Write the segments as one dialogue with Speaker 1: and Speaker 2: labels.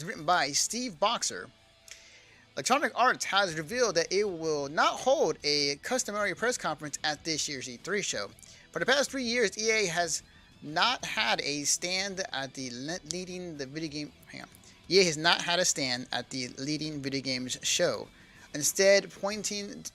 Speaker 1: written by Steve Boxer. Electronic Arts has revealed that it will not hold a customary press conference at this year's E3 show. For the past 3 years, EA has not had a stand at the leading the video game. Hang on. EA has not had a stand at the leading video games show. Instead, instead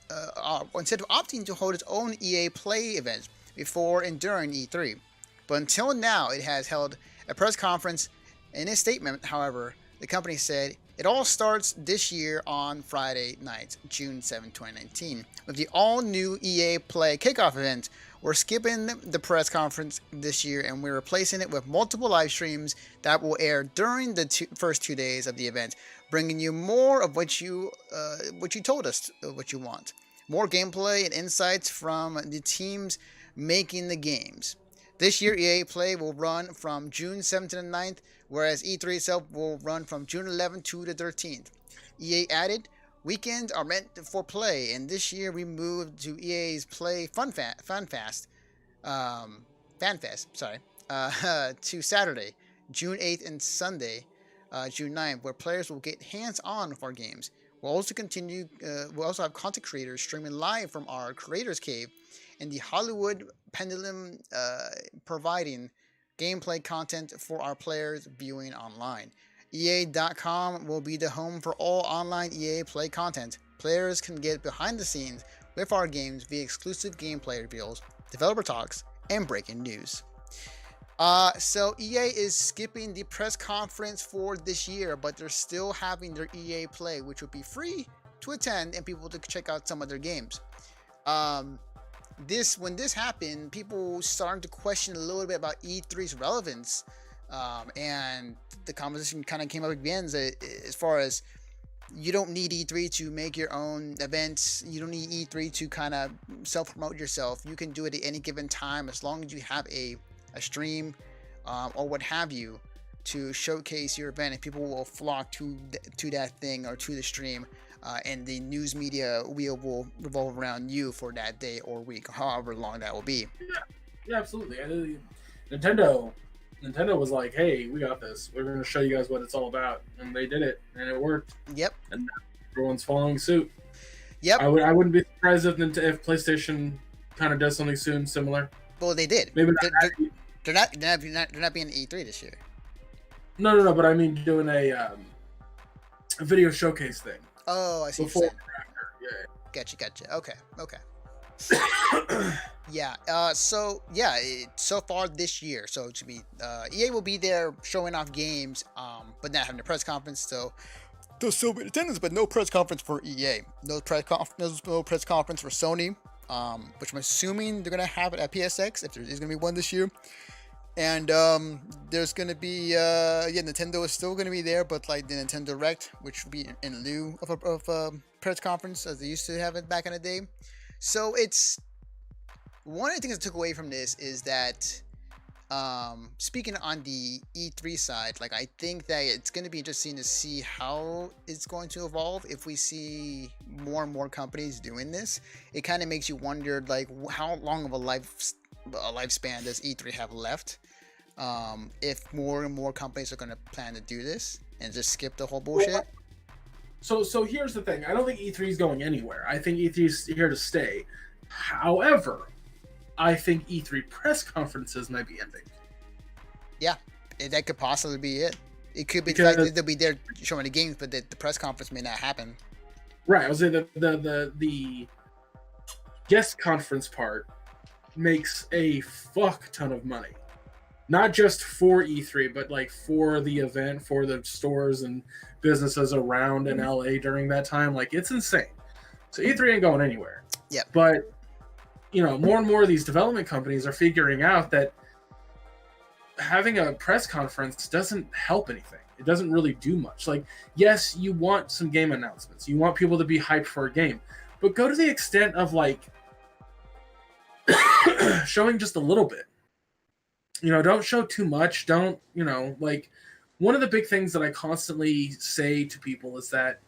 Speaker 1: of opting to hold its own EA Play events before and during E3. But until now, it has held a press conference. In a statement, however, the company said it all starts this year on Friday night, June 7, 2019, with the all-new EA Play kickoff event. We're skipping the press conference this year, and we're replacing it with multiple live streams that will air during the first 2 days of the event, bringing you more of what you told us what you want. More gameplay and insights from the teams making the games. This year, EA Play will run from June 7th to the 9th, whereas E3 itself will run from June 11th to the 13th. EA added, weekends are meant for play, and this year we moved to EA's Play FanFest, to Saturday, June 8th and Sunday, June 9th, where players will get hands-on with our games. We'll also have content creators streaming live from our Creators Cave, and the Hollywood Pendulum providing gameplay content for our players viewing online. EA.com will be the home for all online EA Play content. Players can get behind the scenes with our games via exclusive gameplay reveals, developer talks, and breaking news. So EA is skipping the press conference for this year, but they're still having their EA Play, which would be free to attend and people to check out some of their games. When this happened, people started to question a little bit about E3's relevance, and the conversation kind of came up again as far as you don't need E3 to make your own events. You don't need E3 to kind of self-promote yourself. You can do it at any given time as long as you have a stream or what have you to showcase your event, and people will flock to that thing or to the stream. And the news media wheel will revolve around you for that day or week, or however long that will be.
Speaker 2: Yeah, absolutely. Nintendo was like, "Hey, we got this. We're going to show you guys what it's all about," and they did it, and it worked.
Speaker 1: Yep.
Speaker 2: And everyone's following suit.
Speaker 1: Yep.
Speaker 2: I wouldn't be surprised if PlayStation kind of does something soon similar.
Speaker 1: Well, they did.
Speaker 2: Maybe
Speaker 1: they're not being E3 this year.
Speaker 2: No. But I mean, doing a video showcase thing.
Speaker 1: Oh, I see.
Speaker 2: Before and after. Yeah.
Speaker 1: Gotcha. Okay. Yeah. So far this year, so to be EA will be there showing off games, but not having a press conference. So there'll still be attendance, but no press conference for EA. No press conference for Sony, which I'm assuming they're gonna have it at PSX if there is gonna be one this year. And there's gonna be Nintendo is still gonna be there, but like the Nintendo Direct, which will be in lieu of a press conference as they used to have it back in the day. So it's one of the things I took away from this is that speaking on the E3 side, like I think that it's going to be interesting to see how it's going to evolve if we see more and more companies doing this. It kind of makes you wonder, like, how long of a lifespan does E3 have left? If more and more companies are going to plan to do this and just skip the whole bullshit.
Speaker 2: So here's the thing. I don't think E3 is going anywhere. I think E3 is here to stay. However, I think E3 press conferences might be ending.
Speaker 1: Yeah, that could possibly be it. It could be like they'll be there showing the games, but the press conference may not happen.
Speaker 2: Right. I was saying the guest conference part makes a fuck ton of money. Not just for E3, but like for the event, for the stores and businesses around in LA during that time. Like, it's insane. So E3 ain't going anywhere.
Speaker 1: Yeah.
Speaker 2: But, more and more of these development companies are figuring out that having a press conference doesn't help anything. It doesn't really do much. Like, yes, you want some game announcements. You want people to be hyped for a game. But go to the extent of, like, showing just a little bit. Don't show too much. Don't, like, one of the big things that I constantly say to people is that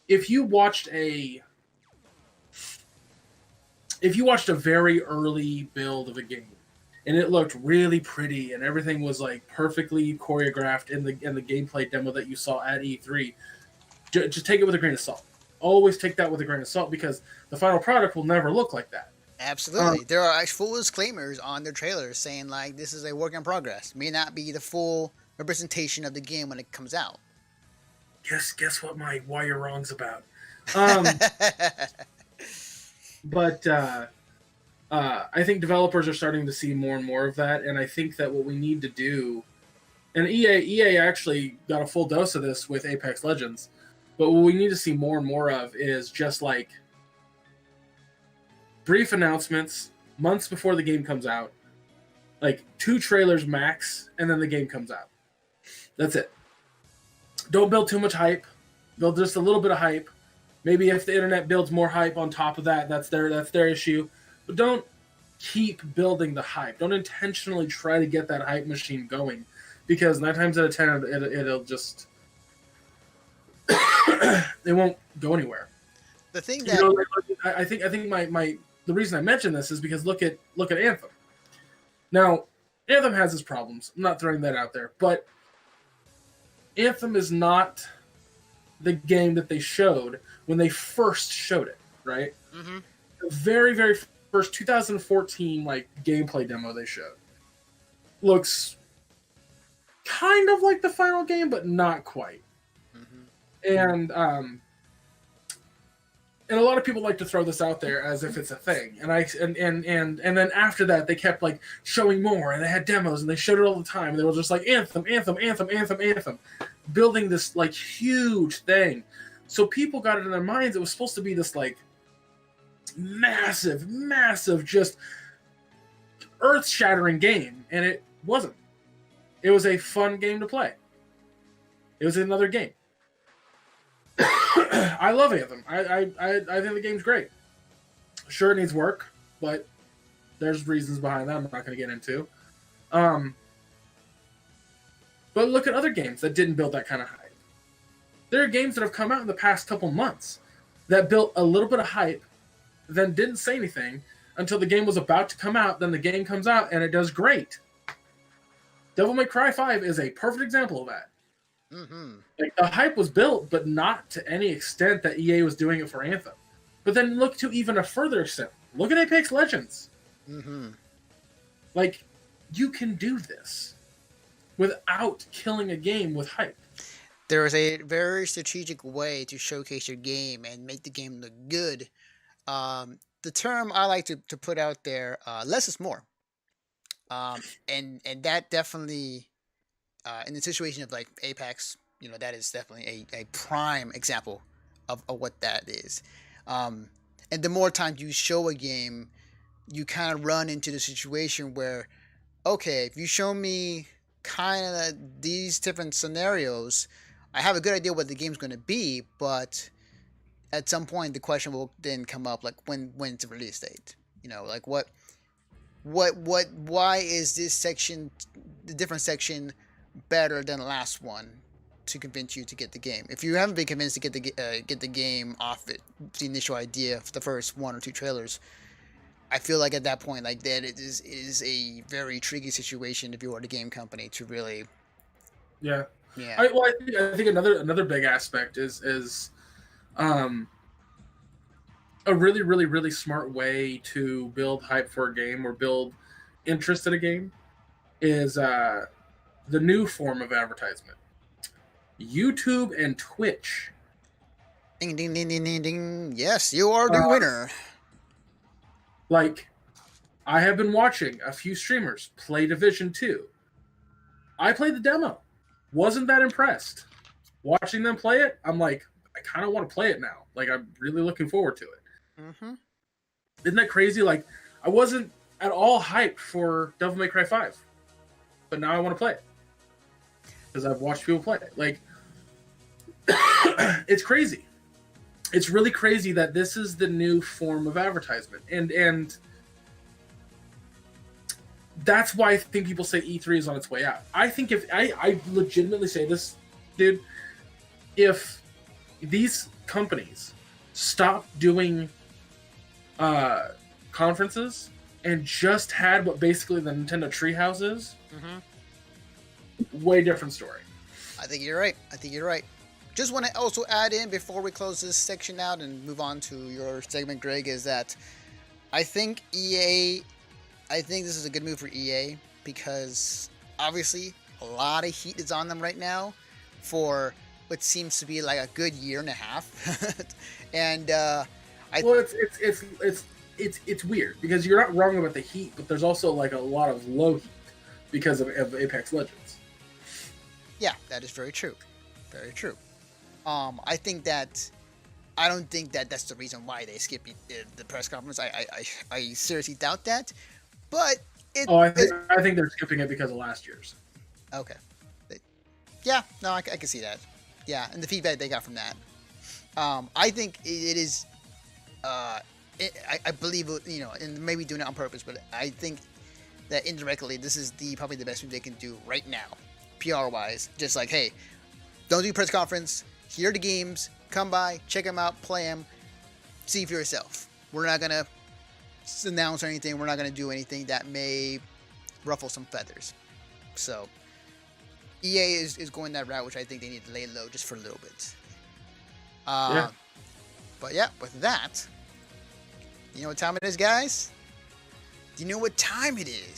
Speaker 2: if you watched a very early build of a game and it looked really pretty, and everything was like perfectly choreographed in the gameplay demo that you saw at E3. Just take it with a grain of salt. Always take that with a grain of salt, because the final product will never look like that.
Speaker 1: Absolutely. There are full disclaimers on their trailers saying like this is a work in progress. May not be the full representation of the game when it comes out.
Speaker 2: Guess what my why you're wrong's about. Um, but I think developers are starting to see more and more of that, and I think that what we need to do, and EA actually got a full dose of this with Apex Legends, but what we need to see more and more of is just like brief announcements months before the game comes out, like 2 trailers max, and then the game comes out. That's it. Don't build too much hype. Build just a little bit of hype. Maybe if the internet builds more hype on top of that, that's their issue. But don't keep building the hype. Don't intentionally try to get that hype machine going, because 9 times out of 10 it'll just it won't go anywhere.
Speaker 1: The thing that
Speaker 2: I think my the reason I mention this is because look at Anthem. Now, Anthem has its problems. I'm not throwing that out there, but Anthem is not the game that they showed when they first showed it, right?
Speaker 1: Mm-hmm.
Speaker 2: The very, very first 2014 like gameplay demo they showed looks kind of like the final game, but not quite. Mm-hmm. And a lot of people like to throw this out there as if it's a thing. And then after that, they kept like showing more, and they had demos, and they showed it all the time. And they were just like Anthem, building this like huge thing. So people got it in their minds it was supposed to be this like massive, just earth-shattering game, and it wasn't. It was a fun game to play. It was another game. I love Anthem. I think the game's great. Sure, it needs work, but there's reasons behind that I'm not going to get into. But look at other games that didn't build that kind of hype. There are games that have come out in the past couple months that built a little bit of hype, then didn't say anything until the game was about to come out. Then the game comes out and it does great. Devil May Cry 5 is a perfect example of that. Mm-hmm. Like, the hype was built, but not to any extent that EA was doing it for Anthem. But then look to even a further extent. Look at Apex Legends. Mm-hmm. Like, you can do this without killing a game with hype.
Speaker 1: There is a very strategic way to showcase your game and make the game look good. The term I like to put out there, less is more. And that definitely, in the situation of like Apex, that is definitely a prime example of what that is. And the more times you show a game, you kind of run into the situation where, okay, if you show me kind of these different scenarios, I have a good idea what the game's going to be, but at some point the question will then come up, like when's the release date? Like why is this section, the different section, better than the last one to convince you to get the game? If you haven't been convinced to get the game off the initial idea of the first 1 or 2 trailers, I feel like at that point, like that it is a very tricky situation if you are the game company to really.
Speaker 2: Yeah.
Speaker 1: Yeah.
Speaker 2: I think another big aspect is a really, really, really smart way to build hype for a game or build interest in a game is the new form of advertisement. YouTube and Twitch.
Speaker 1: Ding, ding, ding, ding, ding, ding. Yes, you are the winner.
Speaker 2: Like, I have been watching a few streamers play Division 2. I played the demo. Wasn't that impressed. Watching them play it, I'm like, I kind of want to play it now. Like, I'm really looking forward to it. Mm-hmm. Isn't that crazy? Like, I wasn't at all hyped for Devil May Cry 5. But now I want to play it. Because I've watched people play it. Like, it's crazy. It's really crazy that this is the new form of advertisement. And that's why I think people say E3 is on its way out. I think if I legitimately say this, dude, if these companies stop doing conferences and just had what basically the Nintendo Treehouse is, way different story.
Speaker 1: I think you're right. Just want to also add in before we close this section out and move on to your segment, Greg, is that I think this is a good move for EA because obviously a lot of heat is on them right now for what seems to be like a good year and a half. And
Speaker 2: it's weird because you're not wrong about the heat, but there's also like a lot of low heat because of Apex Legends.
Speaker 1: Yeah, that is very true. Very true. I don't think that that's the reason why they skipped the press conference. I seriously doubt that. But
Speaker 2: I think they're skipping it because of last year's.
Speaker 1: Okay. Yeah, no, I can see that. Yeah, and the feedback they got from that. I think it is. I believe, you know, and maybe doing it on purpose, but I think that indirectly this is probably the best thing they can do right now, PR wise. Just like, hey, don't do press conference. Here are the games. Come by, check them out, play them, see for yourself. We're not gonna announce anything. We're not gonna do anything that may ruffle some feathers. So EA is going that route, which I think they need to lay low just for a little bit.
Speaker 2: Yeah.
Speaker 1: But yeah, with that, you know what time it is, guys? Do you know what time it is?